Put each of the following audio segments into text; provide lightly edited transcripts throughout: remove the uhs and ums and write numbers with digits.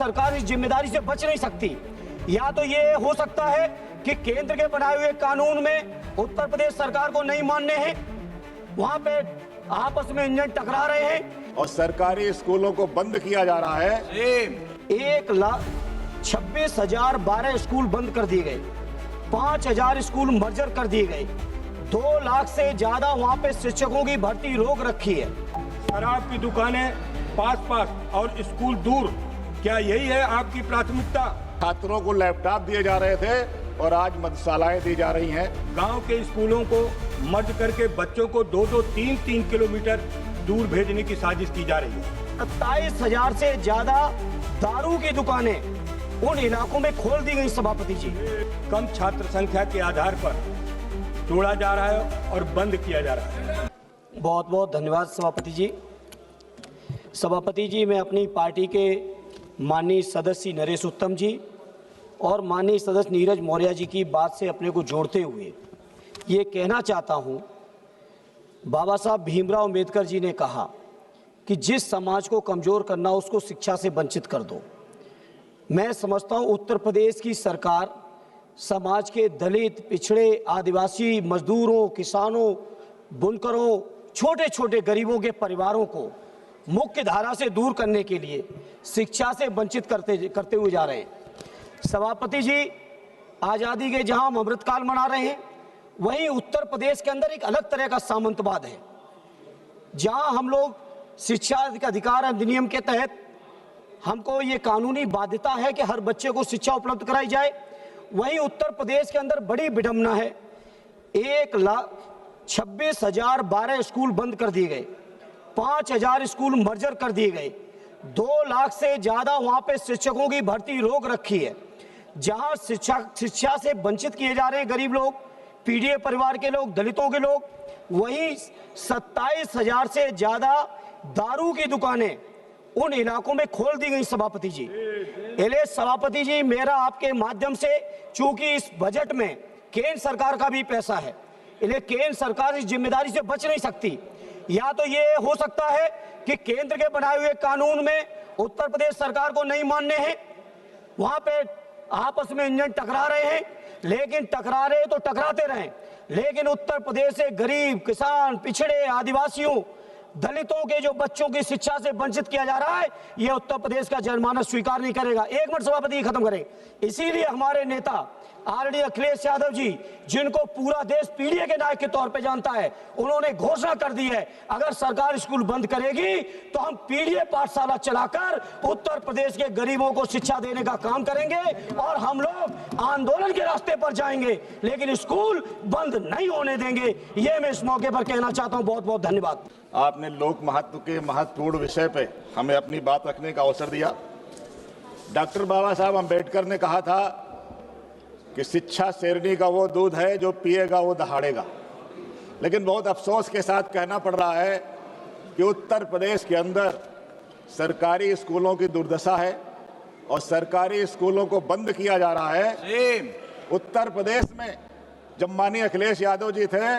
सरकार इस जिम्मेदारी से बच नहीं सकती। या तो ये हो सकता है कि केंद्र के बनाए हुए कानून में उत्तर प्रदेश सरकार को नहीं मानने हैं, वहां पे आपस में इंजन टकरा रहे हैं और सरकारी स्कूलों को बंद किया जा रहा है। 1,26,012 स्कूल बंद कर दिए गए, 5,000 स्कूल मर्जर कर दिए गए, 2 लाख से ज्यादा वहां पे शिक्षकों की भर्ती रोक रखी है। शराब की दुकानें पास और स्कूल दूर, क्या यही है आपकी प्राथमिकता? छात्रों को लैपटॉप दिए जा रहे थे और आज मदरसाएं दी जा रही हैं। गांव के स्कूलों को मर्ज करके बच्चों को 2-2, 3-3 किलोमीटर दूर भेजने की साजिश की जा रही है। 27,000 से ज्यादा दारू की दुकानें उन इलाकों में खोल दी गई सभापति जी। कम छात्र संख्या के आधार पर तोड़ा जा रहा है और बंद किया जा रहा है। बहुत बहुत धन्यवाद सभापति जी। सभापति जी, मैं अपनी पार्टी के माननीय सदस्य नरेश उत्तम जी और माननीय सदस्य नीरज मौर्य जी की बात से अपने को जोड़ते हुए ये कहना चाहता हूँ, बाबा साहब भीमराव अम्बेडकर जी ने कहा कि जिस समाज को कमज़ोर करना उसको शिक्षा से वंचित कर दो। मैं समझता हूँ उत्तर प्रदेश की सरकार समाज के दलित, पिछड़े, आदिवासी, मजदूरों, किसानों, बुनकरों, छोटे छोटे गरीबों के परिवारों को मुख्य धारा से दूर करने के लिए शिक्षा से वंचित करते हुए जा रहे हैं। सभापति जी, आज़ादी के जहां हम अमृतकाल मना रहे हैं, वहीं उत्तर प्रदेश के अंदर एक अलग तरह का सामंतवाद है, जहां हम लोग शिक्षा के अधिकार अधिनियम के तहत हमको ये कानूनी बाध्यता है कि हर बच्चे को शिक्षा उपलब्ध कराई जाए। वहीं उत्तर प्रदेश के अंदर बड़ी विडंबना है, 1,26,012 स्कूल बंद कर दिए गए, 5,000 स्कूल मर्जर कर दिए गए, 2 लाख से ज्यादा वहां पे शिक्षकों की भर्ती रोक रखी है। जहां शिक्षा से वंचित किए जा रहे हैं गरीब लोग, पीड़ित परिवार के लोग, दलितों के लोग, वहीं 27,000 से ज्यादा दारू की दुकानें उन इलाकों में खोल दी गई सभापति जी। इसलिए सभापति जी, मेरा आपके माध्यम से, चूंकि इस बजट में केंद्र सरकार का भी पैसा है, इसलिए केंद्र सरकार इस जिम्मेदारी से बच नहीं सकती। या तो ये हो सकता है कि केंद्र के बनाए हुए कानून में उत्तर प्रदेश सरकार को नहीं मानने हैं, वहां पे आपस में इंजन टकरा रहे हैं, लेकिन टकरा रहे तो टकराते रहें, लेकिन उत्तर प्रदेश से गरीब, किसान, पिछड़े, आदिवासियों, दलितों के जो बच्चों की शिक्षा से वंचित किया जा रहा है, यह उत्तर प्रदेश का जनमानस स्वीकार नहीं करेगा। एक मिनट सभापति खत्म करें। इसीलिए हमारे नेता आरडी अखिलेश यादव जी, जिनको पूरा देश पीढ़ी के नायक के तौर पे जानता है, उन्होंने घोषणा कर दी है, अगर सरकार स्कूल बंद करेगी तो हम पीढ़ी पाठशाला चलाकर उत्तर प्रदेश के गरीबों को शिक्षा देने का काम करेंगे और हम लोग आंदोलन के रास्ते पर जाएंगे, लेकिन स्कूल बंद नहीं होने देंगे। ये मैं इस मौके पर कहना चाहता हूं। बहुत बहुत धन्यवाद। आपने लोक महत्व के महत्वपूर्ण विषय पे हमें अपनी बात रखने का अवसर दिया। डॉक्टर बाबा साहब अम्बेडकर ने कहा था कि शिक्षा शेरनी का वो दूध है जो पिएगा वो दहाड़ेगा। लेकिन बहुत अफसोस के साथ कहना पड़ रहा है कि उत्तर प्रदेश के अंदर सरकारी स्कूलों की दुर्दशा है और सरकारी स्कूलों को बंद किया जा रहा है। उत्तर प्रदेश में जब माननीय अखिलेश यादव जी थे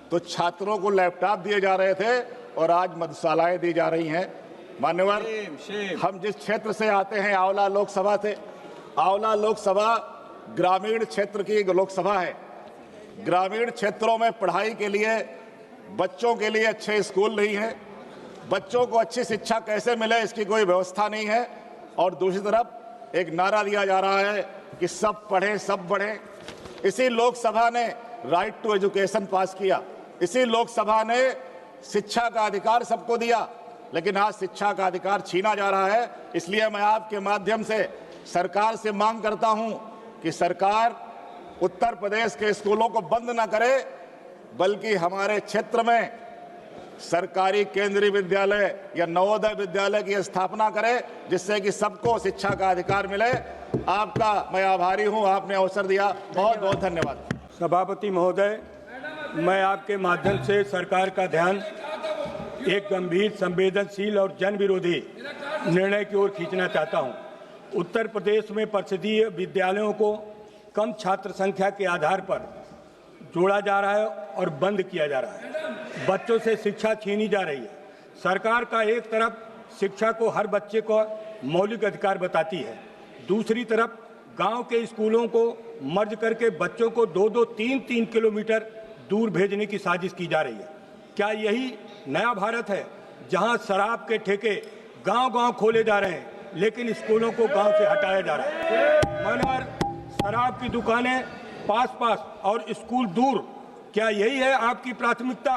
तो छात्रों को लैपटॉप दिए जा रहे थे और आज मदरसाएं दी जा रही हैं। मान्यवर, हम जिस क्षेत्र से आते हैं, आंवला लोकसभा से, आंवला लोकसभा ग्रामीण क्षेत्र की लोकसभा है। ग्रामीण क्षेत्रों में पढ़ाई के लिए, बच्चों के लिए अच्छे स्कूल नहीं है, बच्चों को अच्छी शिक्षा कैसे मिले इसकी कोई व्यवस्था नहीं है। और दूसरी तरफ एक नारा दिया जा रहा है कि सब पढ़ें सब बढ़ें। इसी लोकसभा ने राइट टू एजुकेशन पास किया, इसी लोकसभा ने शिक्षा का अधिकार सबको दिया, लेकिन आज शिक्षा का अधिकार छीना जा रहा है। इसलिए मैं आपके माध्यम से सरकार से मांग करता हूं कि सरकार उत्तर प्रदेश के स्कूलों को बंद न करे, बल्कि हमारे क्षेत्र में सरकारी केंद्रीय विद्यालय या नवोदय विद्यालय की स्थापना करे, जिससे कि सबको शिक्षा का अधिकार मिले। आपका मैं आभारी हूं, आपने अवसर दिया। बहुत बहुत धन्यवाद। सभापति महोदय, मैं आपके माध्यम से सरकार का ध्यान एक गंभीर, संवेदनशील और जन विरोधी निर्णय की ओर खींचना चाहता हूं। उत्तर प्रदेश में परिषदीय विद्यालयों को कम छात्र संख्या के आधार पर जोड़ा जा रहा है और बंद किया जा रहा है। बच्चों से शिक्षा छीनी जा रही है। सरकार का एक तरफ शिक्षा को हर बच्चे को मौलिक अधिकार बताती है। दूसरी तरफ गांव के स्कूलों को मर्ज करके बच्चों को 2-2, 3-3 किलोमीटर दूर भेजने की साजिश की जा रही है। क्या यही नया भारत है जहां शराब के ठेके गांव-गांव खोले जा रहे हैं लेकिन स्कूलों को गांव से हटाया जा रहा है? मगर शराब की दुकानें पास-पास और स्कूल दूर, क्या यही है आपकी प्राथमिकता?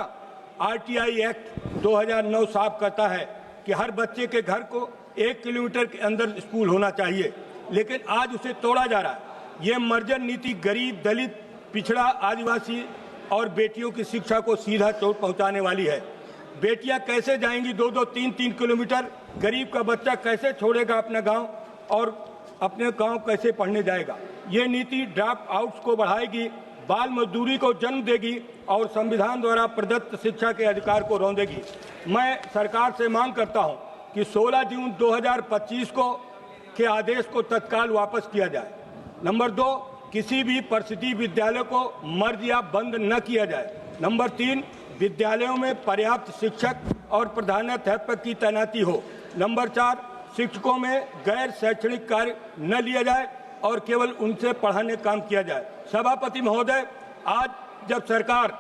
आरटीआई एक्ट 2009 साफ करता है कि हर बच्चे के घर को 1 किलोमीटर के अंदर स्कूल होना चाहिए, लेकिन आज उसे तोड़ा जा रहा है। ये मर्जर नीति गरीब, दलित, पिछड़ा, आदिवासी और बेटियों की शिक्षा को सीधा चोट पहुंचाने वाली है। बेटियां कैसे जाएंगी 2-2, 3-3 किलोमीटर? गरीब का बच्चा कैसे छोड़ेगा अपना गांव और अपने गांव कैसे पढ़ने जाएगा? ये नीति ड्रॉप आउट्स को बढ़ाएगी, बाल मजदूरी को जन्म देगी और संविधान द्वारा प्रदत्त शिक्षा के अधिकार को रौंदेगी। मैं सरकार से मांग करता हूं कि 16 जून 2025 को के आदेश को तत्काल वापस किया जाए। नंबर 2, किसी भी परिस्थिति विद्यालय को मर्ज या बंद न किया जाए। नंबर 3, विद्यालयों में पर्याप्त शिक्षक और प्रधानाध्यापक की तैनाती हो। नंबर 4, शिक्षकों में गैर शैक्षणिक कार्य न लिया जाए और केवल उनसे पढ़ाने काम किया जाए। सभापति महोदय, आज जब सरकार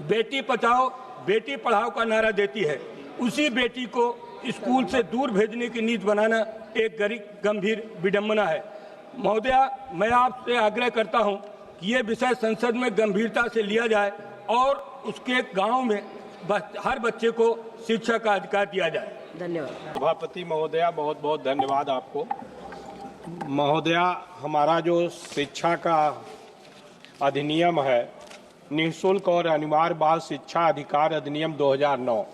बेटी बचाओ बेटी पढ़ाओ का नारा देती है, उसी बेटी को स्कूल से दूर भेजने की नीति बनाना एक गंभीर विडंबना है। महोदया, मैं आपसे आग्रह करता हूं कि ये विषय संसद में गंभीरता से लिया जाए और उसके गांव में हर बच्चे को शिक्षा का अधिकार दिया जाए। धन्यवाद। सभापति महोदया, बहुत बहुत धन्यवाद आपको। महोदया, हमारा जो शिक्षा का अधिनियम है, निःशुल्क और अनिवार्य बाल शिक्षा अधिकार अधिनियम 2009,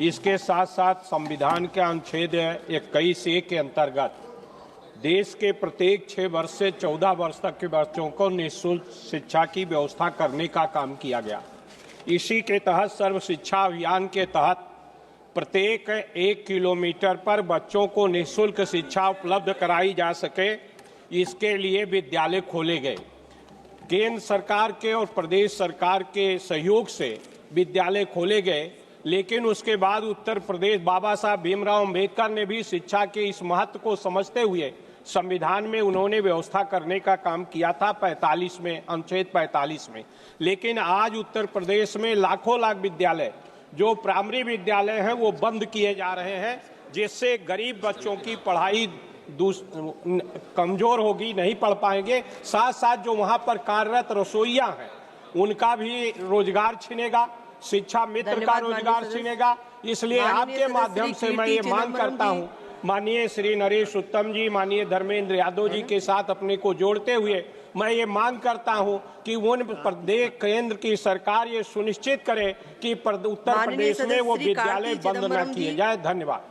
इसके साथ साथ संविधान के अनुच्छेद 21A के अंतर्गत देश के प्रत्येक 6 वर्ष से 14 वर्ष तक के बच्चों को निःशुल्क शिक्षा की व्यवस्था करने का काम किया गया। इसी के तहत सर्व शिक्षा अभियान के तहत प्रत्येक 1 किलोमीटर पर बच्चों को निःशुल्क शिक्षा उपलब्ध कराई जा सके, इसके लिए विद्यालय खोले गए। केंद्र सरकार के और प्रदेश सरकार के सहयोग से विद्यालय खोले गए, लेकिन उसके बाद उत्तर प्रदेश बाबा साहब भीमराव अंबेडकर ने भी शिक्षा के इस महत्व को समझते हुए संविधान में उन्होंने व्यवस्था करने का काम किया था 45 में, अनुच्छेद 45 में। लेकिन आज उत्तर प्रदेश में लाखों लाख विद्यालय जो प्राइमरी विद्यालय हैं वो बंद किए जा रहे हैं, जिससे गरीब बच्चों की पढ़ाई कमजोर होगी, नहीं पढ़ पाएंगे। साथ साथ जो वहां पर कार्यरत रसोइया हैं उनका भी रोजगार छिनेगा, शिक्षा मित्र का रोजगार छिनेगा। इसलिए आपके माध्यम से मैं ये मांग करता हूँ माननीय श्री नरेश उत्तम जी, माननीय धर्मेंद्र यादव जी के साथ अपने को जोड़ते हुए मैं ये मांग करता हूं कि उन प्रदेश केंद्र की सरकार ये सुनिश्चित करे कि उत्तर प्रदेश में वो विद्यालय बंद न किए जाए। धन्यवाद।